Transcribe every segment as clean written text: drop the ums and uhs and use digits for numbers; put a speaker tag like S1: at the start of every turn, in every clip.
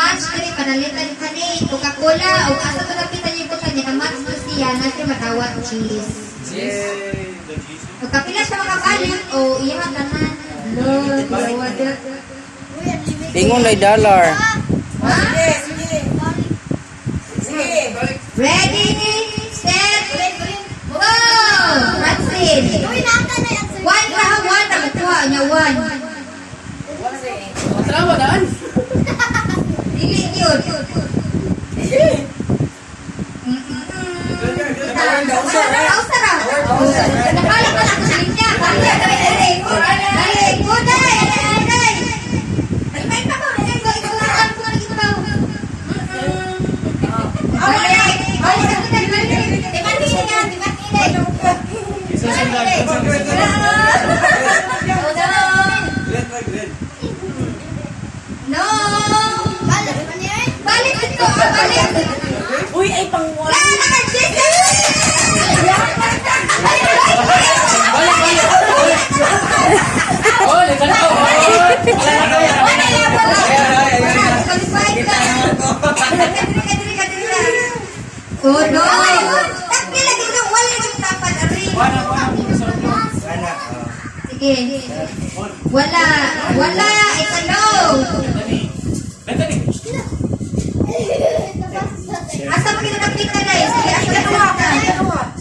S1: match diri panalitan kani Coca-Cola o asa to napitan yung ko kanya match to siya natin matawat cheese.
S2: Yay!
S1: O kapila siya makabalik o iya tanan. Lord, water.
S3: Tingon ay dollar.
S2: Sige, sige. Sige.
S1: Ready, set, go! Francine. One round, one. Nakukuha niya, one.
S2: Masama daan.
S1: Dili yun. Nausa na. Nakala ka lang sa linya. Kaya ka rin. Dali, go, dali. Ay, pa ko. Ay, go, ikaw lang. Ako lang ito daw. Balik. No! Balik ito! Balik!
S2: Uy, ay pangwala. Oh, likan ako.
S1: Oh no! Tapi lagi ka wala yung tapat ari. Sige. Wala. Wala. Ikano. Asa mo kita nakita na eh. Sige, asa mo ka.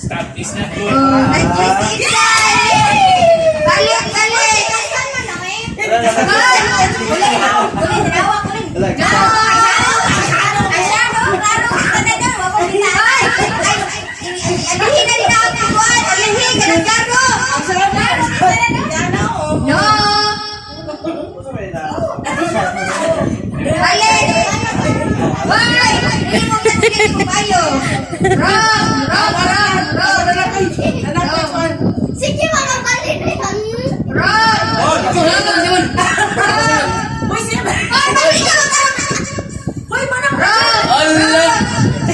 S4: Stop, it's not good.
S1: Oh, nag-just inside. Balik, balik. No! Balik! Why? Hindi mo kasi mo kayo. Wrong! Wrong! Wrong! Wrong!
S5: Sige, mga balik na yun.
S1: Wrong! Wrong!
S2: Uy, siya ba?
S1: Ay, balik ka lang!
S2: Uy, manang.
S1: Wrong!
S2: Allah!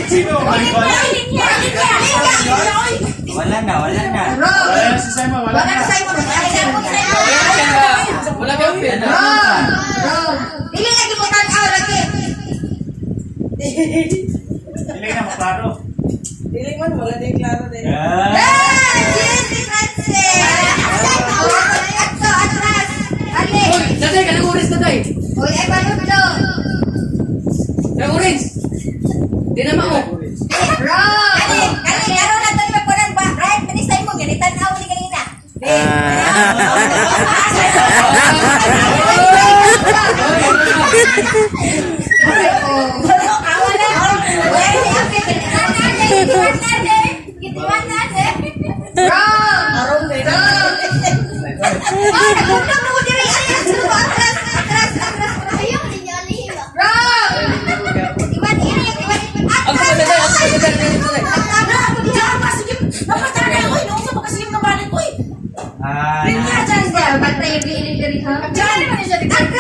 S4: Sino?
S3: Wala na, wala na.
S1: Wrong!
S4: Wala si Simon, wala
S1: Wala
S4: na.
S1: na sa'yo mo.
S2: Wala ka pin.
S1: Wrong! Wrong! Dili lagi mo tanaw lagi.
S4: Hindi na maklaro.
S2: Diling man, wala din klaro din.
S1: Ah! Jesse Francis! Ato, atras! Balik!
S2: Uy, natay ka, nag-orange natay.
S1: Uy, ay paluglo!
S2: Nag-orange. Di na mao.
S1: Wrong!
S5: Kani, karo na to ni Pagkunan ba? Right, panisay mo, ganitan ako ni kanina.
S1: Wrong! Wrong! Ay, nagugnaw na ko diri. Ay, atras! Atras! Atras!
S5: Ayaw, hindi niya alihim.
S1: Wrong! Iwan ini, iwan ini.
S2: Ako
S1: Atras!
S2: natay, ako natay, natay.
S1: Atras!
S5: Dapat na kayo, uy, nung sa pagkasigim na balik, uy.
S3: Ah,
S1: Bantay yung bihilig diri ha?
S5: Diyan naman siya.
S1: Atras!